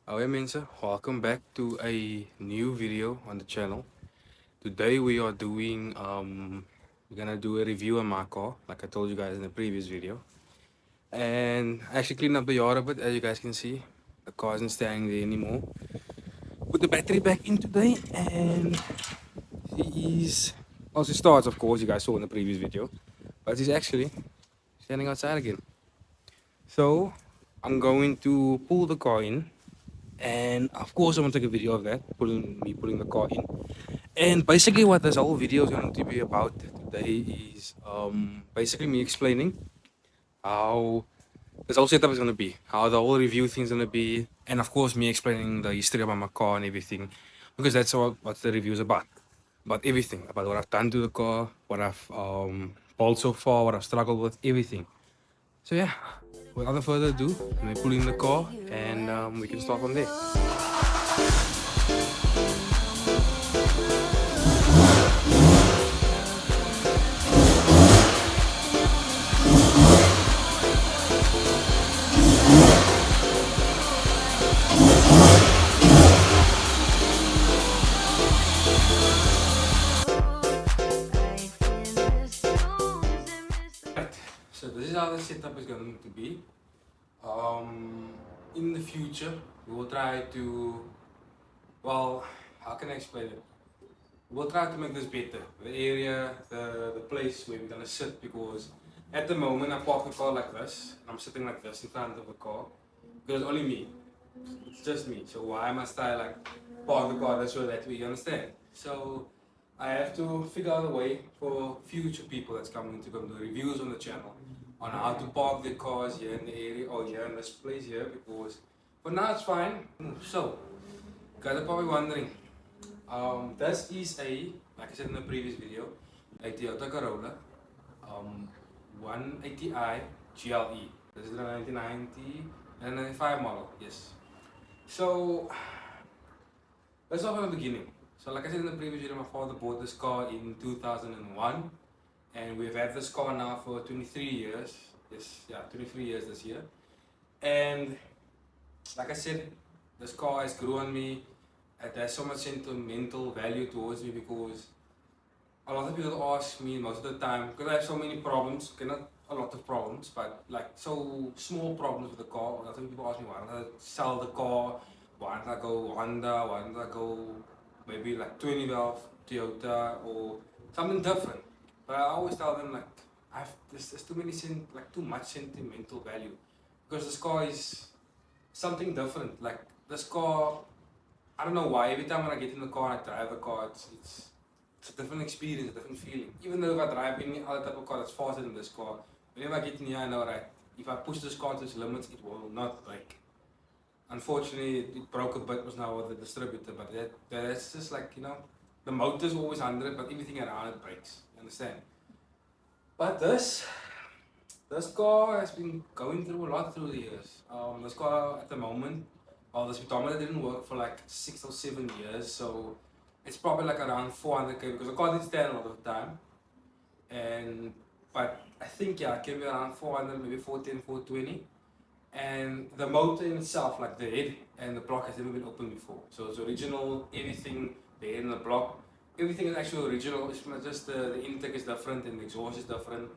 Hey mensen, welcome back to a new video on the channel. Today we are doing we're gonna do a review on my car, like I told you guys in the previous video. And I actually cleaned up the yard a bit, as you guys can see. The car isn't standing there anymore. Put the battery back in today, and he is also starts, of course, you guys saw in the previous video, but he's actually standing outside again. So I'm going to pull the car in, and of course I'm gonna take a video of that, pulling the car in. And basically what this whole video is going to be about today is basically me explaining how this whole setup is going to be, how the whole review thing is going to be, and of course me explaining the history about my car and everything, because that's what the review is about everything, about what I've done to the car, what I've pulled so far, what I've struggled with, everything. So yeah, without further ado, let me pull in the car and we can start from there. So this is how the setup is going to be. In the future, we will try to, well, how can I explain it? We'll try to make this better. The area, the place where we're gonna sit, because at the moment I park the car like this, and I'm sitting like this in front of the car, because it's only me. It's just me. So why must I like park the car this way, that way? You understand? So I have to figure out a way for future people that's coming to come do reviews on the channel on how to park their cars here in the area or here in this place here, because for now it's fine. So, guys are probably wondering, this is like I said in the previous video, a Toyota Corolla 180i GLE. This is the 1990 and 95 model, yes. So, let's start from the beginning. So like I said in the previous video, my father bought this car in 2001, and we've had this car now for 23 years. Yes, yeah, 23 years this year. And like I said, this car has grew on me. It has so much sentimental value towards me, because a lot of people ask me most of the time, because I have so many problems, okay, not a lot of problems, but like so small problems with the car. A lot of people ask me, why don't I sell the car? Why don't I go Honda? Why don't I go maybe like 2012 Toyota or something different? But I always tell them, like, there's too many too much sentimental value, because this car is something different. Like this car, I don't know why. Every time when I get in the car and I drive the car, it's a different experience, a different feeling. Even though if I drive any other type of car that's faster than this car, whenever I get in here, I know, right, if I push this car to its limits, it will not break. Unfortunately, it broke a bit was now with the distributor, but that's just like, the motor's always 100, but everything around it breaks. You understand? But this car has been going through a lot through the years. This car at the moment, well, the speedometer didn't work for like 6 or 7 years, so it's probably like around 400k, because the car did stand a lot of the time. But I think, yeah, it can be around 400, maybe 410, 420. And the motor in itself, like the head and the block, has never been opened before. So it's original, everything, the head and the block, everything is actually original. It's just the intake is different and the exhaust is different.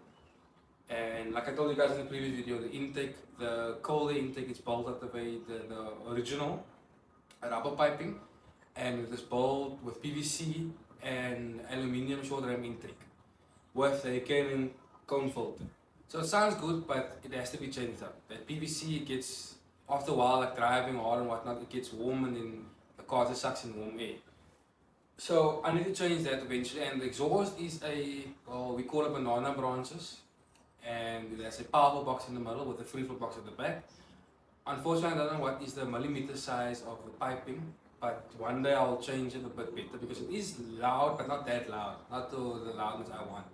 And like I told you guys in the previous video, the intake, the cold intake is built out the way the original rubber piping, and it is built with PVC and aluminium short ram intake with a Canon cone filter. So it sounds good, but it has to be changed up. That PVC gets, after a while, like driving hard and whatnot, it gets warm, and then the car just sucks in warm air. So I need to change that eventually. And the exhaust is well, we call it banana branches, and there's a power box in the middle with a free flow box at the back. Unfortunately, I don't know what is the millimeter size of the piping, but one day I'll change it a bit better, because it is loud, but not that loud, not to the loudness I want.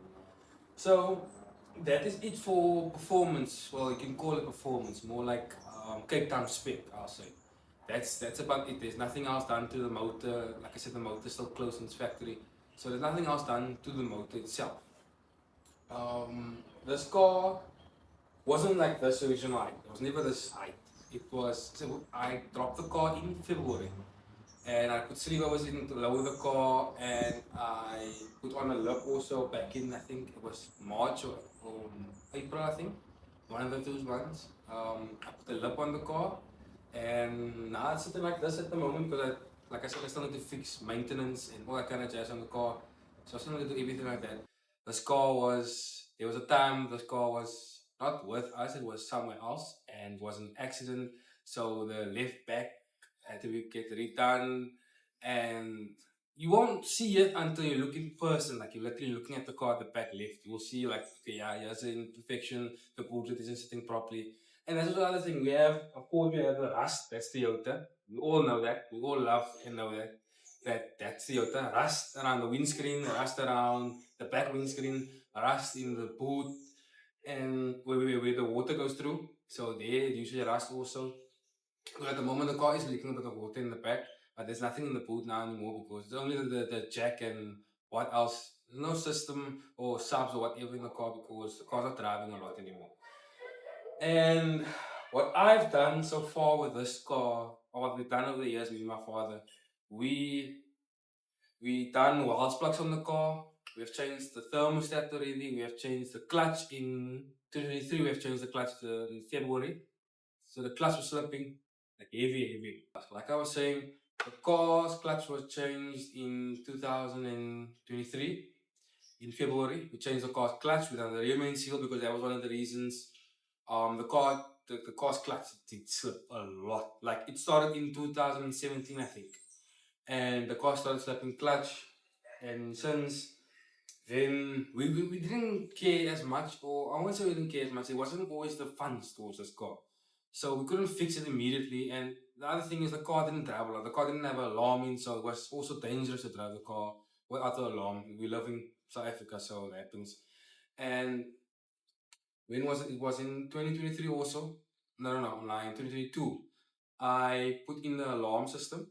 So that is it for performance. Well, you can call it performance, more like Cape Town spec, I'll say. That's about it. There's nothing else done to the motor. Like I said, the motor is still closed in its factory, so there's nothing else done to the motor itself. This car wasn't like this original height. It was never this height. it was, so I dropped the car in February, and I put sleepovers in to lower the car, and I put on a lip also back in, I think it was March or April, I think, one of the two months. I put a lip on the car, and now it's sitting like this at the moment because like I said, I still need to fix maintenance and all that kind of jazz on the car. So I still need to do everything like that. This car was, there was a time this car was not with us, it was somewhere else and was an accident. So the left back had to get redone, and you won't see it until you look in person, like you're literally looking at the car at the back left. You will see like, okay, yeah, here's an imperfection, the bullshit isn't sitting properly. And that's the other thing. We have, of course, we have the rust. That's Toyota. We all know that. We all love and know that. That's Toyota. Rust around the windscreen, rust around the back windscreen, rust in the boot, and where the water goes through. So there, usually rust also. So at the moment, the car is leaking a bit of water in the back, but there's nothing in the boot now anymore because it's only the jack and what else. No system or subs or whatever in the car because the car's not driving a lot anymore. And what I've done so far with this car, or what we've done over the years with my father, we we done wall plugs on the car. We have changed the thermostat already. We have changed the clutch in 2023. We have changed the clutch in February. So the clutch was slipping like heavy. Like I was saying, the car's clutch was changed in 2023 in February. We changed the car's clutch. We done the rear main seal because that was one of the reasons. The car's clutch did slip a lot. Like it started in 2017, I think, and the car started slipping clutch, and since then we didn't care as much, or I won't say we didn't care as much. It wasn't always the funds towards this car, so we couldn't fix it immediately. And the other thing is the car didn't drive a lot. The car didn't have an alarm in, so it was also dangerous to drive the car without the alarm. We live in South Africa, so it happens. And when was it? It was in 2023 also. No, I'm lying. 2022. I put in the alarm system.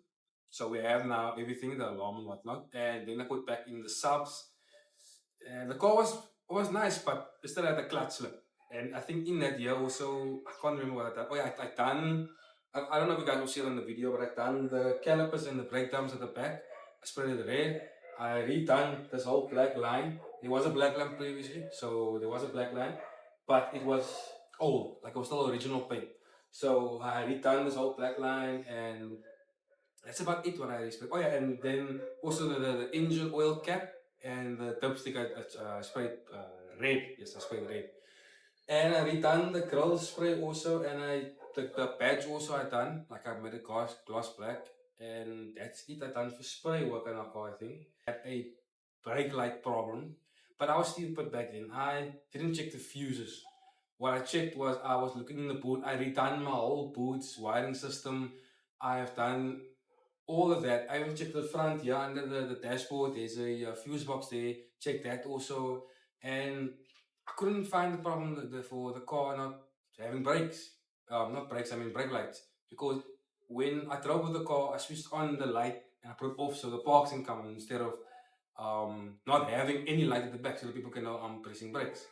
So we have now everything, the alarm and whatnot. And then I put back in the subs. And the car was nice, but it still had a clutch slip. And I think in that year also, I can't remember what I done. Oh yeah, I done, I don't know if you guys will see it on the video, but I done the calipers and the brake drums at the back. I sprayed it red. I redone this whole black line. There was a black line previously, so there was a black line, but it was old, like it was still original paint. So I redone this whole black line, and that's about it what I expect. Oh yeah, and then also the engine oil cap and the dipstick I sprayed red. Yes, I sprayed red. And I redone the grill spray also, and I the badge also I done, like I made it glass black, and that's it. I done for spray work on our car. I think had a brake light problem, but I was stupid back then. I didn't check the fuses. What I checked was I was looking in the boot. I redone my whole boot's wiring system. I have done all of that. I even checked the front here under the dashboard. There's a fuse box there. Check that also, and I couldn't find the problem for the car not having brakes. Not brakes, I mean brake lights. Because when I drove with the car, I switched on the light and I put it off so the parks can come instead of not having any light at the back so that people can know I'm pressing brakes.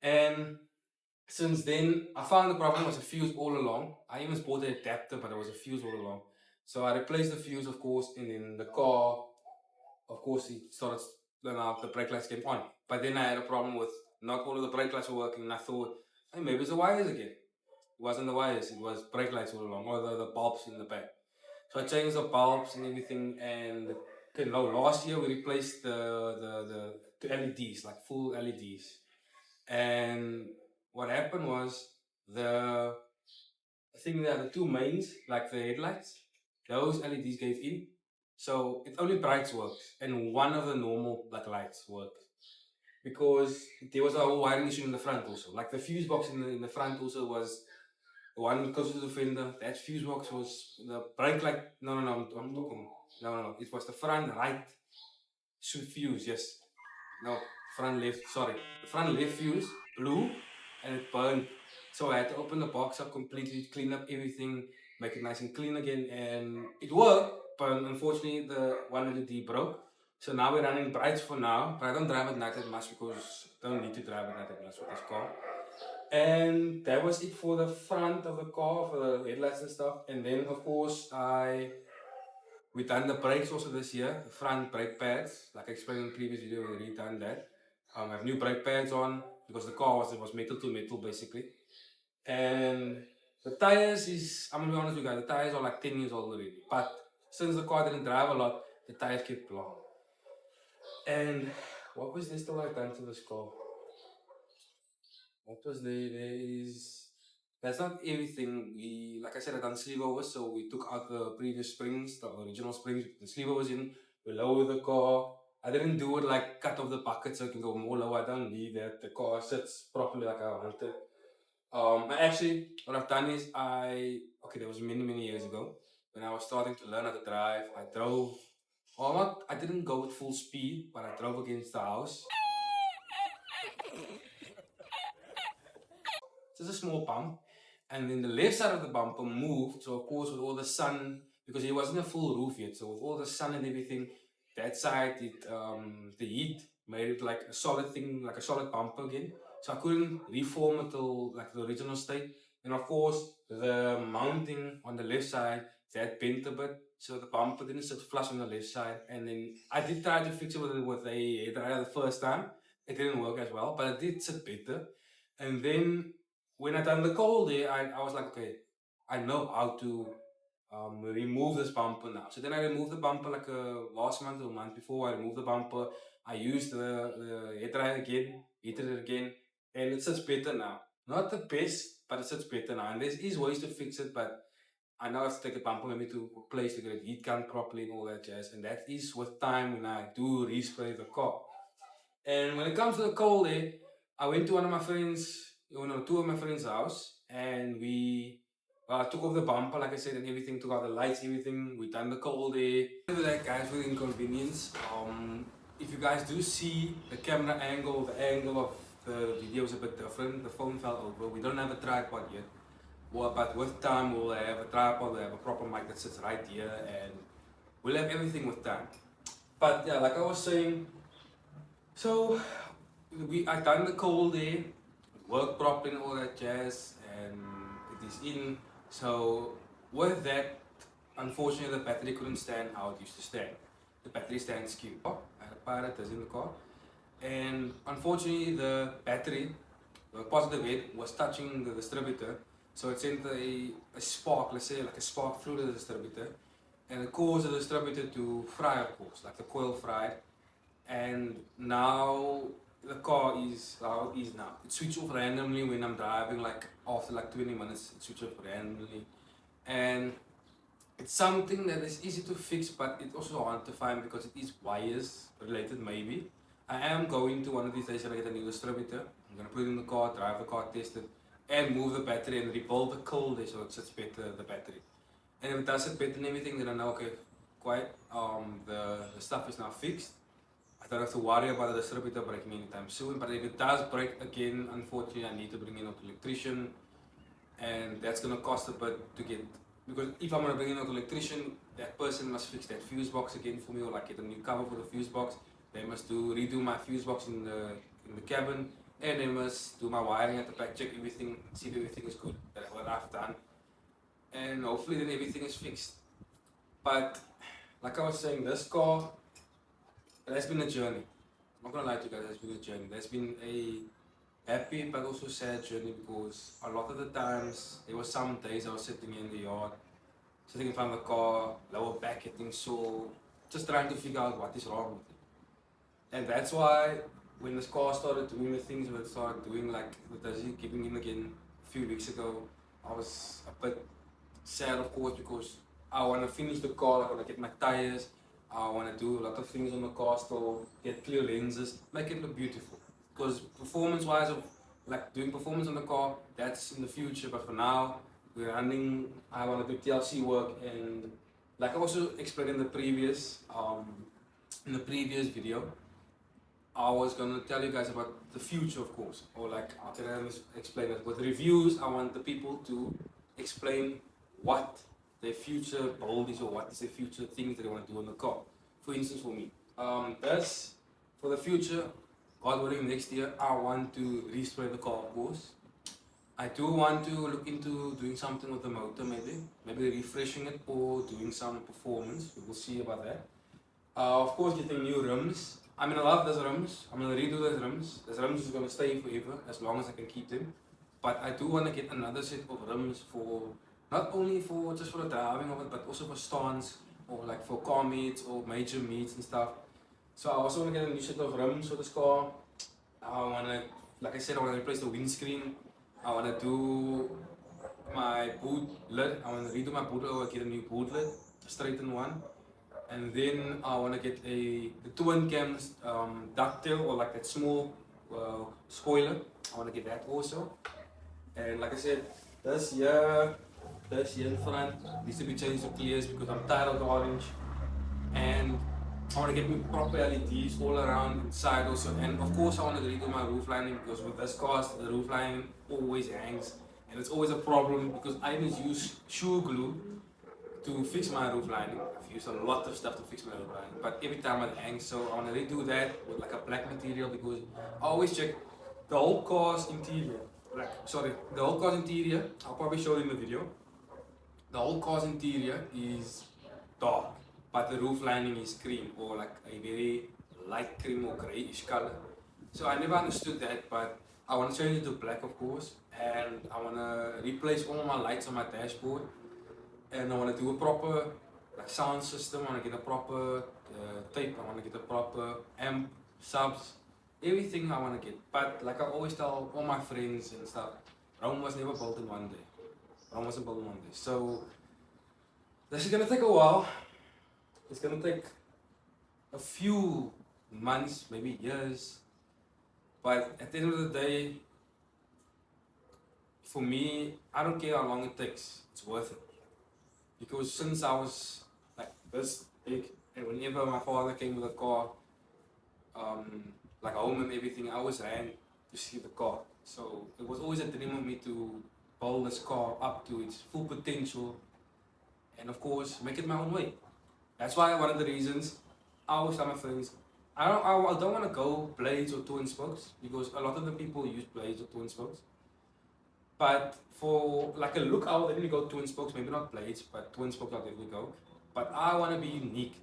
And since then, I found the problem was a fuse all along. I even bought an adapter, but it was a fuse all along. So I replaced the fuse, of course, and then the car, of course, it started, then the brake lights came on. But then I had a problem with not all of the brake lights were working, and I thought, hey, maybe it's the wires again. It wasn't the wires, it was brake lights all along, or the bulbs in the back. So I changed the bulbs and everything, and okay, no, last year we replaced the LEDs, like full LEDs. And what happened was the I think that the two mains, like the headlights, those LEDs gave in. So it only brights works and one of the normal like lights works. Because there was a whole wiring issue in the front also. Like the fuse box in the front also was the one close to the fender. That fuse box was the brake light. No, I'm talking. No. It was the front right fuse, yes. No, front left, sorry. The front left fuse blew and it burned. So I had to open the box up completely, clean up everything, make it nice and clean again, and it worked, but unfortunately the one LED broke. So now we're running brights for now, but I don't drive at night that much because I don't need to drive at night that much with this car. And that was it for the front of the car, for the headlights and stuff. And then of course we done the brakes also this year, the front brake pads, like I explained in the previous video. We redone that. I have new brake pads on because the car was metal to metal basically. And the tires is, I'm gonna be honest with you guys, the tires are like 10 years old already. But since the car didn't drive a lot, the tires kept long. And what was this still I've done to this car? What was there is, that's not everything. We, like I said, I done sleepovers, so we took out the previous springs, the original springs, the sleepovers in, we lowered the car. I didn't do it like cut off the bucket so it can go more low. I don't need that. The car sits properly like I wanted. Actually, what I've done is okay, that was many years ago when I was starting to learn how to drive. I drove, or not, I didn't go with full speed, but I drove against the house. Just a small bump, and then the left side of the bumper moved. So of course, with all the sun, because it wasn't a full roof yet, so with all the sun and everything, that side, the heat made it like a solid thing, like a solid bumper again. So I couldn't reform it till like the original state. And of course, the mounting on the left side, that bent a bit, so the bumper didn't sit flush on the left side. And then I did try to fix it with a hairdryer the first time. It didn't work as well, but it did sit better. And then when I done the cold there, I was like, okay, I know how to remove this bumper now. So then I removed the bumper like last month or month before. I removed the bumper. I used the hair dryer again, heated it again, and it sits better now. Not the best, but it sits better now. And there is ways to fix it, but I now have to take the bumper maybe to a place to get it heat gun properly and all that jazz. And that is with time when I do respray the car. And when it comes to the cold air, I went to one of my friends, two of my friends' house, and we took off the bumper, like I said, and everything, took out the lights, everything. We done the cold air. That, guys, for the inconvenience. If you guys do see the camera angle, the angle of the video is a bit different. The phone fell over. We don't have a tripod yet. Well, but with time, we'll have a tripod, we'll have a proper mic that sits right here, and we'll have everything with time. But yeah, like I was saying, so I done the cold day, worked properly and all that jazz, and it is in. So with that, unfortunately the battery couldn't stand how it used to stand. The battery stands skew. I had a pirate that's in the car, and unfortunately the battery, the positive head, was touching the distributor, so it sent a spark, let's say like a spark through the distributor, and it caused the distributor to fry, of course, like the coil fried. And now the car is how it is now. It switches off randomly when I'm driving, like after like 20 minutes, it switches off randomly. And it's something that is easy to fix, but it's also hard to find because it is wires related maybe. I am going to one of these days to get a new distributor. I'm going to put it in the car, drive the car, test it, and move the battery and rebuild the cold so it sits better, the battery. And if it does it better and everything, then I know, okay, quite, the stuff is now fixed. I don't have to worry about the distributor breaking anytime soon, but if it does break again, unfortunately I need to bring in an electrician, and that's going to cost a bit to get, because if I'm going to bring in an electrician, that person must fix that fuse box again for me, or like get a new cover for the fuse box. They must redo my fuse box in the cabin, and they must do my wiring at the back, check everything, see if everything is good. That's what I've done, and hopefully then everything is fixed. But like I was saying, this car, it has been a journey. I'm not gonna lie to you guys, it has been a journey. There's been a happy but also sad journey, because a lot of the times, there were some days I was sitting in the yard, sitting in front of the car, lower back getting sore, just trying to figure out what is wrong with it. And that's why when this car started doing the things that it started doing, like the dizzy giving in again a few weeks ago, I was a bit sad, of course, because I want to finish the car, I want to get my tires, I want to do a lot of things on the car still, get clear lenses, make it look beautiful. Because performance wise, of like doing performance on the car, that's in the future, but for now, we're running, I want to do TLC work, and like I also explained in the previous video, I was going to tell you guys about the future, of course, or like how can I explain it? With reviews, I want the people to explain what their future build is, or what is the future things that they want to do on the car. For instance, for me, for the future, God willing, next year I want to respray the car, of course. I do want to look into doing something with the motor, maybe refreshing it or doing some performance. We will see about that. Of course, getting new rims. I mean, I love those rims. I'm gonna redo those rims. Those rims is gonna stay forever as long as I can keep them. But I do want to get another set of rims for not only for just for the driving of it, but also for stance or like for car meets or major meets and stuff. So I also want to get a new set of rims for this car. I want to, like I said, I want to replace the windscreen. I want to do my boot lid. I want to redo my boot lid, get a new boot lid, a straighten one. And then I want to get the twin cam ducktail or like that small spoiler. I want to get that also. And like I said, this here in front needs to be changed to clears because I'm tired of the orange. And I want to get me proper LEDs all around inside also. And of course I want to redo my roof lining because with this car the roof lining always hangs. And it's always a problem because I just use shoe glue to fix my roof lining. I've used a lot of stuff to fix my roof lining, but every time it hangs, so I want to redo that with like a black material because I always check the whole car's interior. The whole car's interior, I'll probably show you in the video. The whole car's interior is dark, but the roof lining is cream or like a very light cream or greyish color. So I never understood that, but I want to change it to black, of course, and I want to replace all my lights on my dashboard. And I want to do a proper like sound system. I want to get a proper tape. I want to get a proper amp, subs, everything I want to get. But like I always tell all my friends and stuff, Rome was never built in one day. Rome wasn't built in one day. So this is gonna take a while. It's gonna take a few months, maybe years. But at the end of the day, for me, I don't care how long it takes. It's worth it. Because since I was like this big, and whenever my father came with a car, like home and everything, I always ran to see the car. So it was always a dream of me to build this car up to its full potential, and of course make it my own way. That's why one of the reasons I always tell my friends, I don't want to go blades or twin spokes because a lot of the people use blades or twin spokes. But for like a look, I will definitely go twin spokes, maybe not blades, but twin spokes I'll definitely go. But I want to be unique.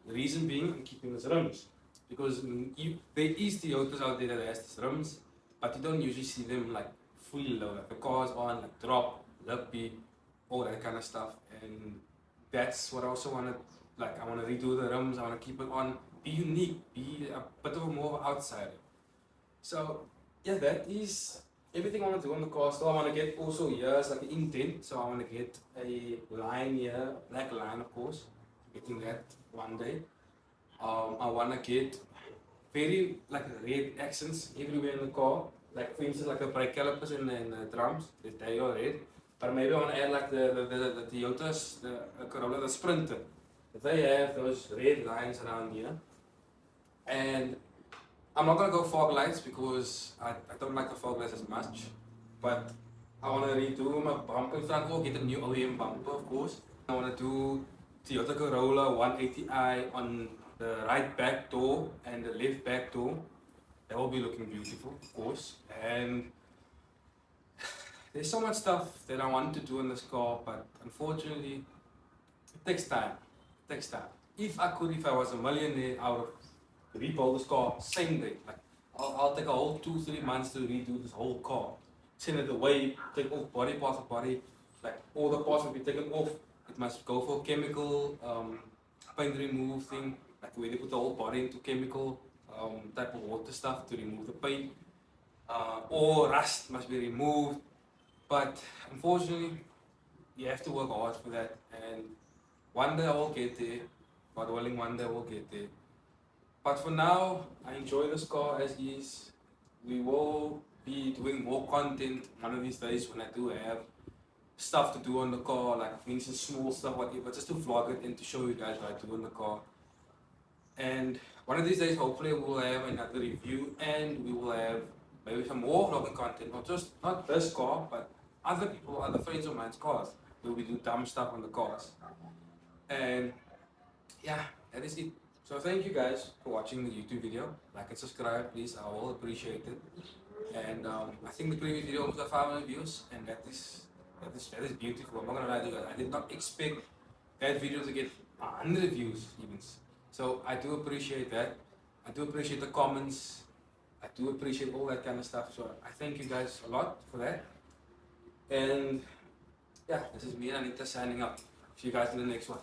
The reason being, I'm keeping these rims. Because there is Toyotas out there that has these rims, but you don't usually see them like fully low. Like the cars on like drop, lippy, all that kind of stuff. And that's what I also want to, like I want to redo the rims, I want to keep it on, be unique, be a bit of a more outsider. So yeah, that is everything I want to do on the car. So I want to get also here is like an indent. So I want to get a line here, black line of course. Getting that one day. I want to get very like red accents everywhere in the car. Like for instance, like the brake calipers and the drums, they are red. But maybe I want to add like the Toyotas, the Corolla, the Sprinter. They have those red lines around here. And I'm not gonna go fog lights because I don't like the fog lights as much, but I wanna redo my bumper in front or get a new OEM bumper of course. I wanna do Toyota Corolla 180i on the right back door and the left back door. That will be looking beautiful of course. And there's so much stuff that I want to do in this car, but unfortunately it takes time. It takes time. If I was a millionaire, I would rebuild this car same day. Like I'll take a whole 2-3 months to redo this whole car. Send it away, take off body parts of body, like all the parts will be taken off. It must go for chemical paint remove thing, like where they put the whole body into chemical type of water stuff to remove the paint. Or rust must be removed. But unfortunately, you have to work hard for that. And one day I will get there. God willing, one day I will get there. But for now, I enjoy this car as is. We will be doing more content one of these days when I do have stuff to do on the car, like for instance small stuff, whatever, just to vlog it and to show you guys what I do on the car. And one of these days, hopefully, we'll have another review and we will have maybe some more vlogging content, not this car, but other people, other friends of mine's cars, where we do dumb stuff on the cars. And yeah, that is it. So thank you guys for watching the YouTube video. Like and subscribe, please. I will appreciate it. And I think the previous video almost got 500 views, and that is beautiful. I'm not gonna lie to you guys. I did not expect that video to get 100 views even. So I do appreciate that. I do appreciate the comments. I do appreciate all that kind of stuff. So I thank you guys a lot for that. And yeah, this is me and Anita signing up. See you guys in the next one.